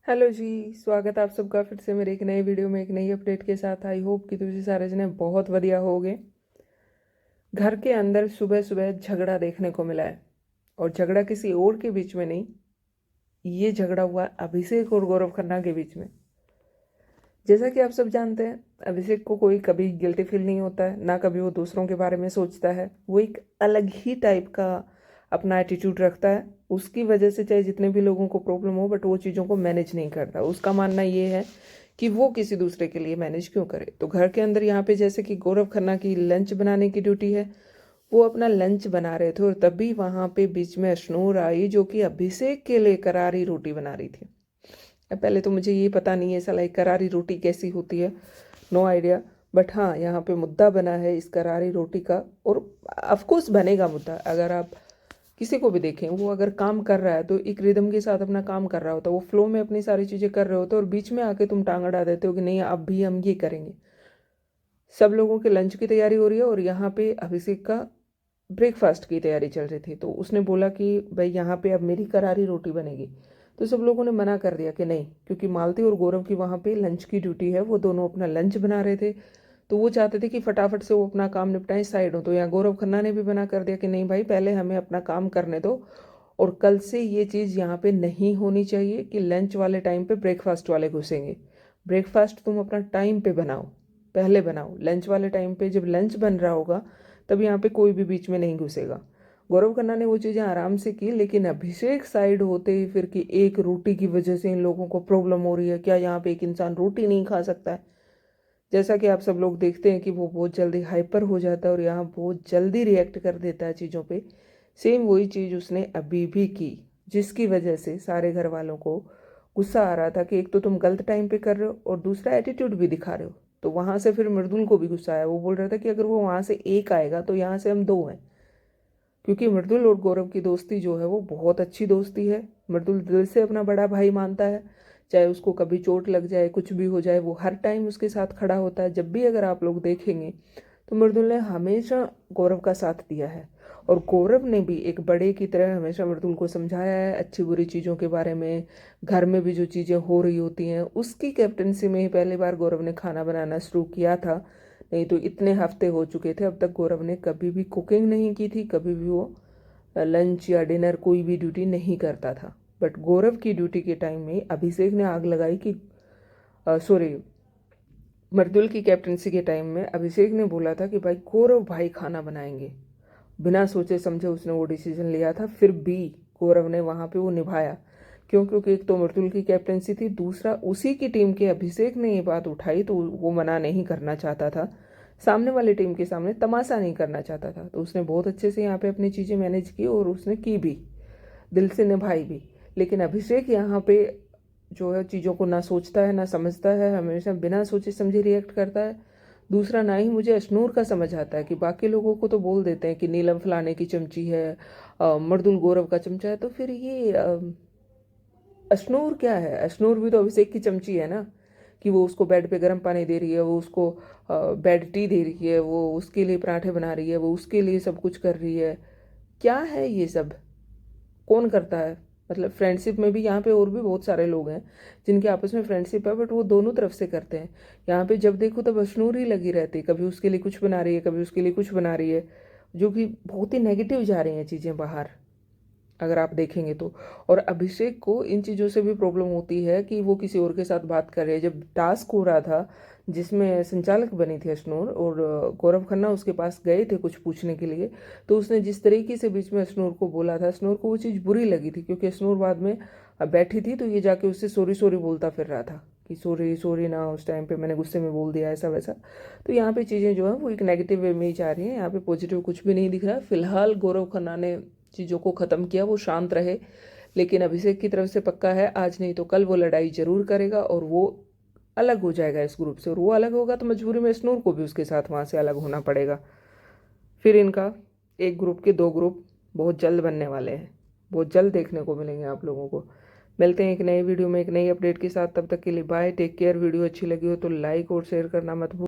Hello जी। स्वागत है आप सबका फिर से मेरे एक नए वीडियो में एक नई अपडेट के साथ। आई होप कि तुझे सारे जने बहुत बढ़िया होगे। घर के अंदर सुबह सुबह झगड़ा देखने को मिला है, और झगड़ा किसी और के बीच में नहीं, ये झगड़ा हुआ अभिषेक और गौरव खन्ना के बीच में। जैसा कि आप सब जानते हैं, अभिषेक को कोई कभी गिल्टी फील नहीं होता है, ना कभी वो दूसरों के बारे में सोचता है। वो एक अलग ही टाइप का अपना एटीट्यूड रखता है। उसकी वजह से चाहे जितने भी लोगों को प्रॉब्लम हो, बट वो चीज़ों को मैनेज नहीं करता। उसका मानना ये है कि वो किसी दूसरे के लिए मैनेज क्यों करे। तो घर के अंदर यहाँ पे जैसे कि गौरव खन्ना की लंच बनाने की ड्यूटी है, वो अपना लंच बना रहे थे, और तभी वहाँ पे बीच में अशनूर आई जो कि अभिषेक के लिए करारी रोटी बना रही थी। पहले तो मुझे ये पता नहीं है साला एक करारी रोटी कैसी होती है, नो आइडिया। बट हाँ, यहाँ पे मुद्दा बना है इस करारी रोटी का, और ऑफकोर्स बनेगा मुद्दा। अगर आप किसी को भी देखें, वो अगर काम कर रहा है तो एक रिदम के साथ अपना काम कर रहा होता है, वो फ्लो में अपनी सारी चीज़ें कर रहे होते हैं, और बीच में आके तुम टांग अड़ा देते हो कि नहीं अब भी हम ये करेंगे। सब लोगों के लंच की तैयारी हो रही है, और यहाँ पे अभिषेक का ब्रेकफास्ट की तैयारी चल रही थी। तो उसने बोला कि भाई यहाँ पे अब मेरी करारी रोटी बनेगी। तो सब लोगों ने मना कर दिया कि नहीं, क्योंकि मालती और गौरव की वहाँ पे लंच की ड्यूटी है, वो दोनों अपना लंच बना रहे थे। तो वो चाहते थे कि फटाफट से वो अपना काम निपटाएं, साइड हो। तो यहाँ गौरव खन्ना ने भी मना कर दिया कि नहीं भाई, पहले हमें अपना काम करने दो, और कल से ये चीज़ यहाँ पे नहीं होनी चाहिए कि लंच वाले टाइम पे ब्रेकफास्ट वाले घुसेंगे। ब्रेकफास्ट तुम अपना टाइम पे बनाओ, पहले बनाओ। लंच वाले टाइम पे जब लंच बन रहा होगा, तब यहाँ पे कोई भी बीच में नहीं घुसेगा। गौरव खन्ना ने वो चीज़ें आराम से की, लेकिन अभिषेक साइड होते ही फिर कि एक रोटी की वजह से इन लोगों को प्रॉब्लम हो रही है, क्या यहाँ पे एक इंसान रोटी नहीं खा सकता है। जैसा कि आप सब लोग देखते हैं कि वो बहुत जल्दी हाइपर हो जाता है, और यहाँ बहुत जल्दी रिएक्ट कर देता है चीज़ों पे। सेम वही चीज़ उसने अभी भी की, जिसकी वजह से सारे घर वालों को गुस्सा आ रहा था कि एक तो तुम गलत टाइम पे कर रहे हो, और दूसरा एटीट्यूड भी दिखा रहे हो। तो वहाँ से फिर मृदुल को भी गुस्सा आया। वो बोल रहा था कि अगर वो वहाँ से एक आएगा तो यहाँ से हम दो हैं, क्योंकि मृदुल और गौरव की दोस्ती जो है वो बहुत अच्छी दोस्ती है। मृदुल दिल से अपना बड़ा भाई मानता है। चाहे उसको कभी चोट लग जाए, कुछ भी हो जाए, वो हर टाइम उसके साथ खड़ा होता है। जब भी अगर आप लोग देखेंगे तो मृदुल ने हमेशा गौरव का साथ दिया है, और गौरव ने भी एक बड़े की तरह हमेशा मृदुल को समझाया है अच्छी बुरी चीज़ों के बारे में। घर में भी जो चीज़ें हो रही होती हैं, उसकी कैप्टनसी में ही पहली बार गौरव ने खाना बनाना शुरू किया था। नहीं तो इतने हफ्ते हो चुके थे, अब तक गौरव ने कभी भी कुकिंग नहीं की थी, कभी भी वो लंच या डिनर कोई भी ड्यूटी नहीं करता था। बट गौरव की ड्यूटी के टाइम में अभिषेक ने आग लगाई कि सॉरी, मर्दुल की कैप्टनसी के टाइम में अभिषेक ने बोला था कि भाई गौरव भाई खाना बनाएंगे। बिना सोचे समझे उसने वो डिसीजन लिया था, फिर भी गौरव ने वहाँ पे वो निभाया। क्यों? क्योंकि एक तो मृदुल की कैप्टनसी थी, दूसरा उसी की टीम के अभिषेक ने ये बात उठाई, तो वो मना नहीं करना चाहता था। सामने वाली टीम के सामने तमाशा नहीं करना चाहता था। तो उसने बहुत अच्छे से यहाँ पे अपनी चीज़ें मैनेज की, और उसने की भी, दिल से निभाई भी। लेकिन अभिषेक यहाँ पे जो है चीज़ों को ना सोचता है ना समझता है, हमेशा बिना सोचे समझे रिएक्ट करता है। दूसरा, ना ही मुझे अशनूर का समझ आता है कि बाकी लोगों को तो बोल देते हैं कि नीलम फलाने की चमची है, मर्दुल गौरव का चमचा है, तो फिर ये अशनूर क्या है? अशनूर भी तो अभिषेक की चमची है ना, कि वो उसको बेड पे गर्म पानी दे रही है, वो उसको बेड टी दे रही है, वो उसके लिए पराठे बना रही है, वो उसके लिए सब कुछ कर रही है। क्या है ये सब? कौन करता है? मतलब फ्रेंडशिप में भी यहाँ पे और भी बहुत सारे लोग हैं जिनके आपस में फ्रेंडशिप है, बट वो दोनों तरफ से करते हैं। यहाँ पे जब देखो तब अशनूर ही लगी रहती है, कभी उसके लिए कुछ बना रही है, कभी उसके लिए कुछ बना रही है, जो कि बहुत ही नेगेटिव जा रही हैं चीज़ें बाहर, अगर आप देखेंगे तो। और अभिषेक को इन चीज़ों से भी प्रॉब्लम होती है कि वो किसी और के साथ बात कर रहे हैं। जब टास्क हो रहा था जिसमें संचालक बनी थी अशनूर, और गौरव खन्ना उसके पास गए थे कुछ पूछने के लिए, तो उसने जिस तरीके से बीच में अशनूर को बोला था, अशनूर को वो चीज़ बुरी लगी थी, क्योंकि अशनूर बाद में बैठी थी, तो ये जाके उससे सॉरी सॉरी बोलता फिर रहा था कि सॉरी सॉरी ना, उस टाइम पे मैंने गुस्से में बोल दिया, ऐसा वैसा। तो यहाँ पे चीज़ें जो है वो एक नेगेटिव वे में ही जा रही हैं। यहाँ पे पॉजिटिव कुछ भी नहीं दिख रहा है। फिलहाल गौरव खन्ना ने चीज़ों को ख़त्म किया, वो शांत रहे। लेकिन अभिषेक की तरफ से पक्का है, आज नहीं तो कल वो लड़ाई जरूर करेगा, और वो अलग हो जाएगा इस ग्रुप से। और वो अलग होगा तो मजबूरी में स्नूर को भी उसके साथ वहाँ से अलग होना पड़ेगा। फिर इनका एक ग्रुप के दो ग्रुप बहुत जल्द बनने वाले हैं, बहुत जल्द देखने को मिलेंगे आप लोगों को। मिलते हैं एक नई वीडियो में एक नई अपडेट के साथ। तब तक के लिए बाय, टेक केयर। वीडियो अच्छी लगी हो तो लाइक और शेयर करना मत भूल।